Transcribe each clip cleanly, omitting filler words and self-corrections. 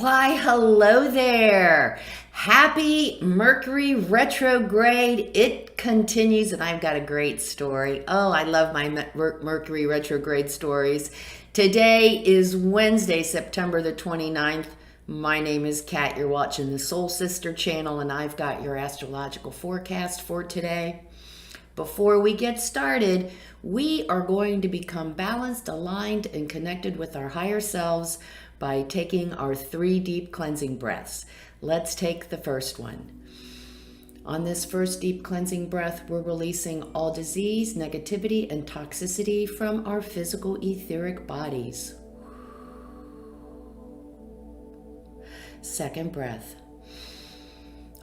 Why, hello there. Happy Mercury retrograde. It continues, and I've got a great story. Oh, I love my Mercury retrograde stories. Today is Wednesday, September the 29th. My name is Kat. You're watching the Soul Sister channel, and I've got your astrological forecast for today. Before we get started, we are going to become balanced, aligned, and connected with our higher selves by taking our 3 deep cleansing breaths. Let's take the first one. On this first deep cleansing breath, we're releasing all disease, negativity, and toxicity from our physical etheric bodies. Second breath.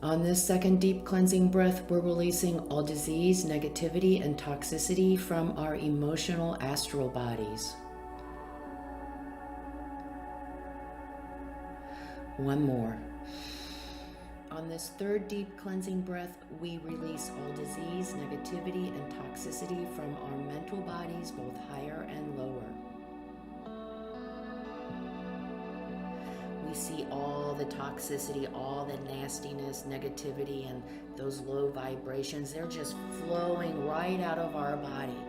On this second deep cleansing breath, we're releasing all disease, negativity, and toxicity from our emotional astral bodies. One more. On this third deep cleansing breath, we release all disease, negativity, and toxicity from our mental bodies, both higher and lower. We see all the toxicity, all the nastiness, negativity, and those low vibrations. They're just flowing right out of our body.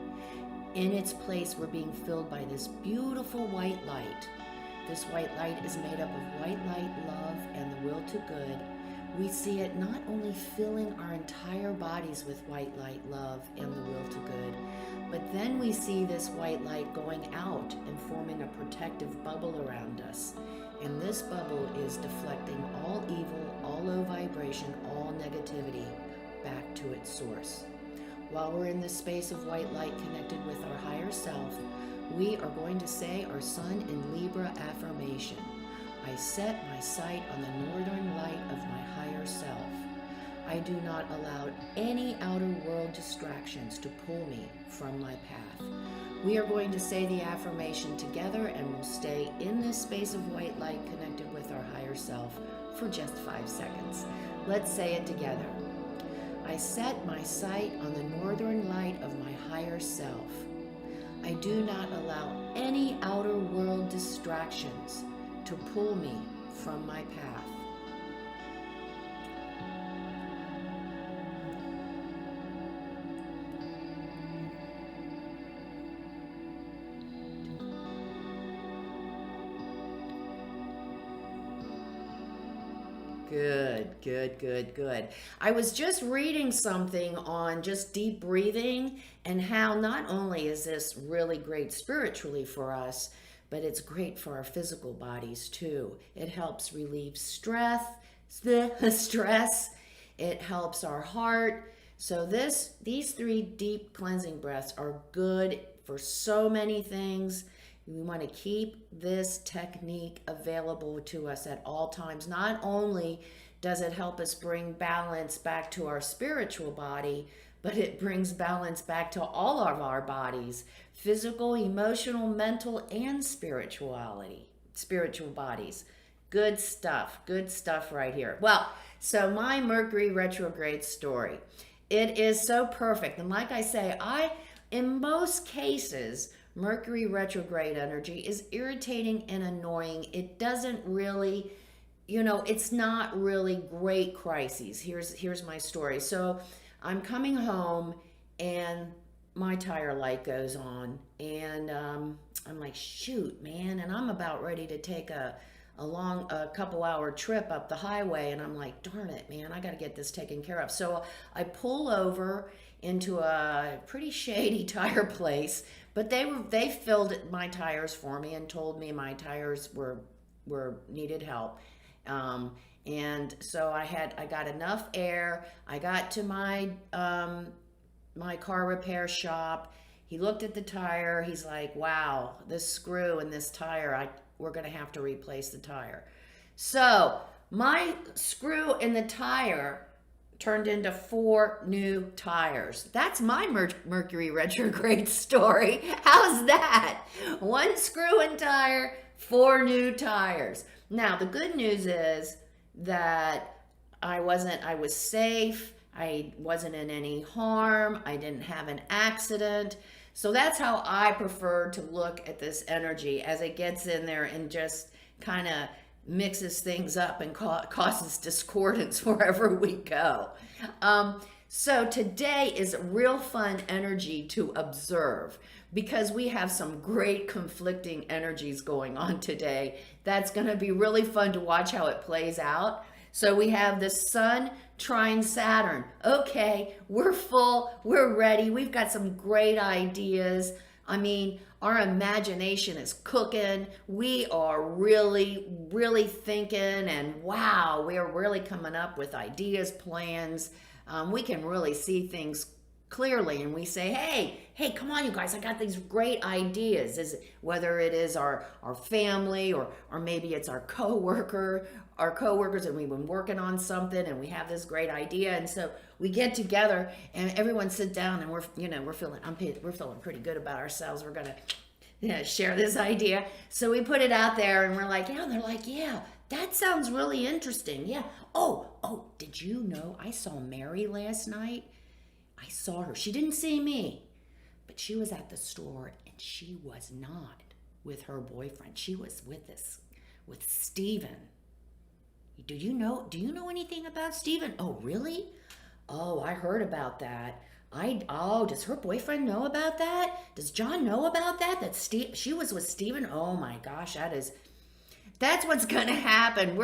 In its place, we're being filled by this beautiful white light. This white light is made up of white light, love, and the will to good. We see it not only filling our entire bodies with white light, love, and the will to good, but then we see this white light going out and forming a protective bubble around us. And this bubble is deflecting all evil, all low vibration, all negativity back to its source. While we're in this space of white light connected with our higher self, we are going to say our Sun in Libra affirmation. I set my sight on the northern light of my higher self. I do not allow any outer world distractions to pull me from my path. We are going to say the affirmation together, and we'll stay in this space of white light connected with our higher self for just 5 seconds. Let's say it together. I set my sight on the northern light of my higher self. I do not allow any outer world distractions to pull me from my path. Good. I was just reading something on just deep breathing and how not only is this really great spiritually for us, but it's great for our physical bodies too. It helps relieve stress. It helps our heart. So these 3 deep cleansing breaths are good for so many things. We want to keep this technique available to us at all times. Not only does it help us bring balance back to our spiritual body, but it brings balance back to all of our bodies, physical, emotional, mental, and spiritual bodies. Good stuff right here. Well, so my Mercury retrograde story, it is so perfect. And like I say, in most cases, Mercury retrograde energy is irritating and annoying. It doesn't really, it's not really great crises. Here's my story. So I'm coming home and my tire light goes on, and I'm like, shoot, man. And I'm about ready to take a couple hour trip up the highway, and I'm like, darn it, man, I got to get this taken care of. So I pull over into a pretty shady tire place, but they filled my tires for me and told me my tires were needed help. And so I got enough air. I got to my car repair shop. He looked at the tire. He's like, wow, this screw in this tire, we're going to have to replace the tire. So my screw in the tire turned into 4 new tires. That's my Mercury retrograde story. How's that? 1 screw in tire, 4 new tires. Now, the good news is that I was safe. I wasn't in any harm. I didn't have an accident. So that's how I prefer to look at this energy as it gets in there and just kind of mixes things up and causes discordance wherever we go. So today is real fun energy to observe because we have some great conflicting energies going on today. That's going to be really fun to watch how it plays out. So we have the sun trine Saturn. Okay, we're full, we're ready, we've got some great ideas. I mean, our imagination is cooking. We are really, really thinking, and wow, we are really coming up with ideas, plans. We can really see things clearly, and we say, hey, come on, you guys, I got these great ideas. Whether it is our family, or maybe it's our coworkers, and we've been working on something, and we have this great idea, and so we get together, and everyone sit down, and we're feeling pretty good about ourselves. We're gonna share this idea, so we put it out there, and we're like, yeah. And they're like, yeah, that sounds really interesting. Yeah. Oh, did you know I saw Mary last night? I saw her. She didn't see me, but she was at the store, and she was not with her boyfriend. She was with Steven. Do you know anything about Steven? Oh, really? Oh, I heard about that. Does her boyfriend know about that? Does John know about that? She was with Steven? Oh my gosh, that's what's gonna happen.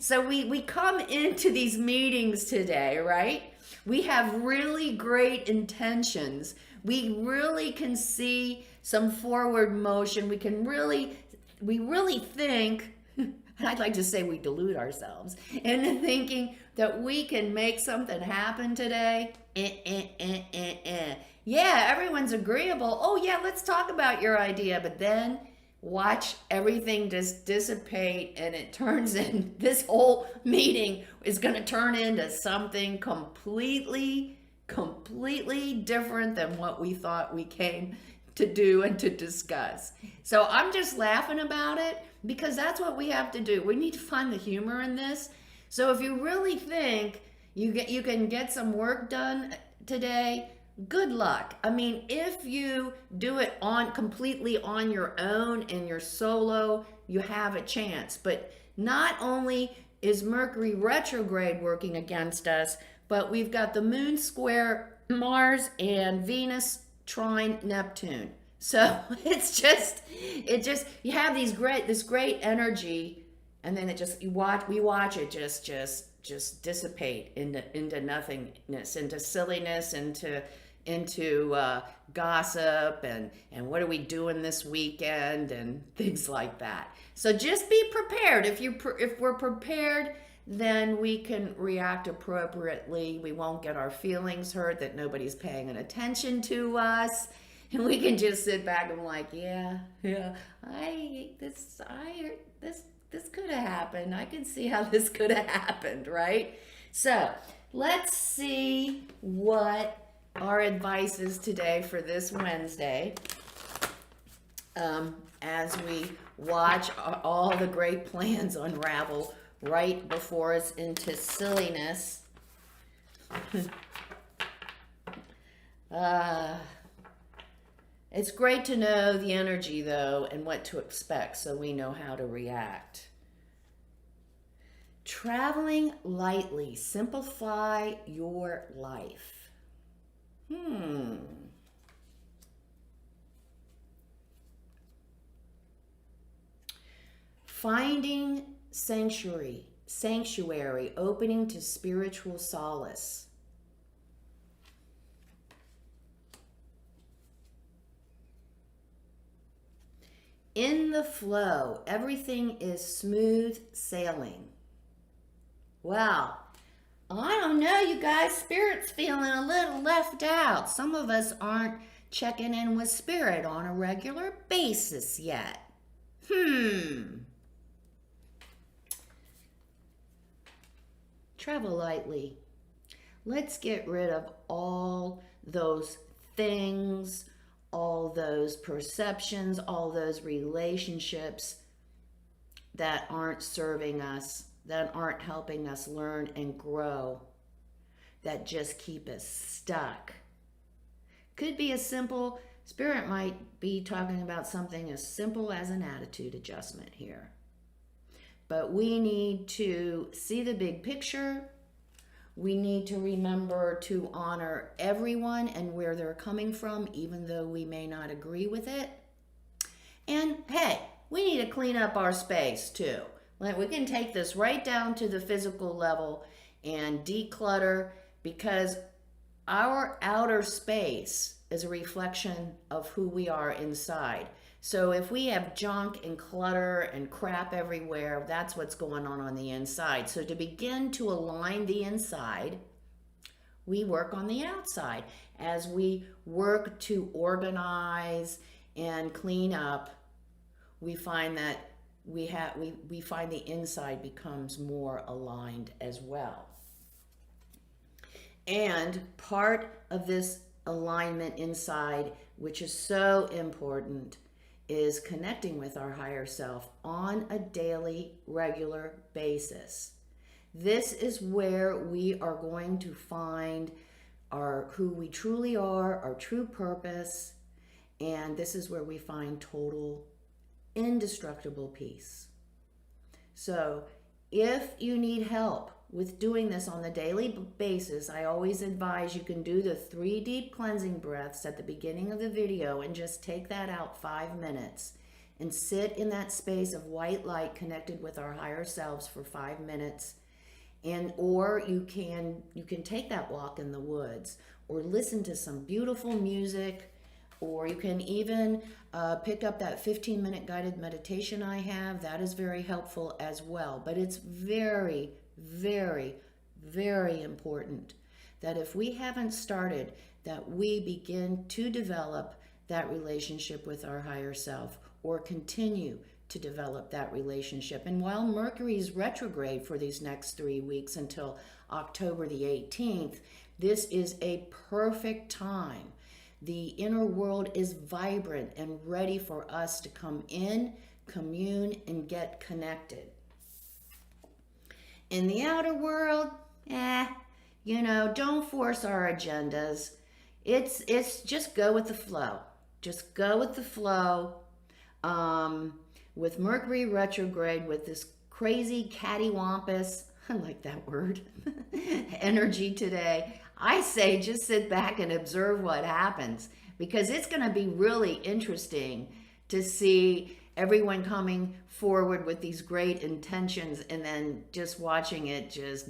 So we come into these meetings today, right? We have really great intentions. We really can see some forward motion. We really think, and I'd like to say we delude ourselves into thinking that we can make something happen today. Yeah, everyone's agreeable. Oh yeah, let's talk about your idea. But then watch everything just dissipate, and it turns in, this whole meeting is going to turn into something completely different than what we thought we came to do and to discuss. So I'm just laughing about it because that's what we have to do. We need to find the humor in this. So if you really think you can get some work done today, good luck. I mean, if you do it completely on your own and you're solo, you have a chance. But not only is Mercury retrograde working against us, but we've got the moon square Mars and Venus trine Neptune. So it's just you have this great energy, and then we watch it just dissipate into nothingness, into silliness, into gossip, and what are we doing this weekend, and things like that. So just be prepared. If we're prepared, then we can react appropriately. We won't get our feelings hurt that nobody's paying attention to us, and we can just sit back and like, yeah, this could have happened. I can see how this could have happened, right? So let's see what our advice is today for this Wednesday, as we watch all the great plans unravel right before us into silliness. It's great to know the energy, though, and what to expect so we know how to react. Traveling lightly. Simplify your life. Finding sanctuary, opening to spiritual solace. In the flow, everything is smooth sailing. Wow. I don't know, you guys. Spirit's feeling a little left out. Some of us aren't checking in with Spirit on a regular basis yet. Travel lightly. Let's get rid of all those things, all those perceptions, all those relationships that aren't serving us, that aren't helping us learn and grow, that just keep us stuck. Could be Spirit might be talking about something as simple as an attitude adjustment here. but we need to see the big picture. We need to remember to honor everyone and where they're coming from, even though we may not agree with it. And hey, we need to clean up our space too. Like, we can take this right down to the physical level and declutter, because our outer space is a reflection of who we are inside. So if we have junk and clutter and crap everywhere, that's what's going on the inside. So to begin to align the inside, we work on the outside. As we work to organize and clean up, we find that we find the inside becomes more aligned as well. And part of this alignment inside, which is so important, is connecting with our higher self on a daily, regular basis. This is where we are going to find who we truly are, our true purpose, and this is where we find total, indestructible peace. So if you need help with doing this on the daily basis, I always advise you can do the 3 deep cleansing breaths at the beginning of the video and just take that out 5 minutes and sit in that space of white light connected with our higher selves for 5 minutes. Or you can take that walk in the woods, or listen to some beautiful music, or you can even pick up that 15-minute guided meditation I have. That is very helpful as well. But it's very, very, very important that if we haven't started, that we begin to develop that relationship with our higher self, or continue to develop that relationship. And while Mercury is retrograde for these next 3 weeks until October the 18th, this is a perfect time. The inner world is vibrant and ready for us to come in, commune, and get connected. In the outer world, don't force our agendas. It's just go with the flow. Just go with the flow. With Mercury retrograde, with this crazy cattywampus, I like that word, energy today, I say just sit back and observe what happens, because it's going to be really interesting to see everyone coming forward with these great intentions and then just watching it just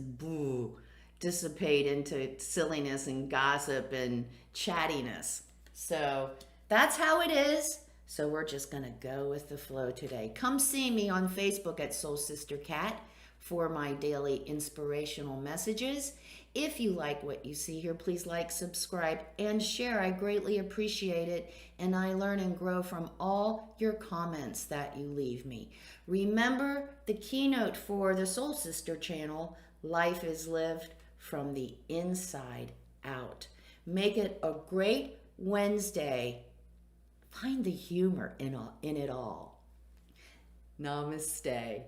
dissipate into silliness and gossip and chattiness. So that's how it is. So we're just going to go with the flow today. Come see me on Facebook at Soul Sister Cat for my daily inspirational messages. If you like what you see here, please like, subscribe, and share. I greatly appreciate it, and I learn and grow from all your comments that you leave me. Remember the keynote for the Soul Sister channel: life is lived from the inside out. Make it a great Wednesday. Find the humor in it all. Namaste.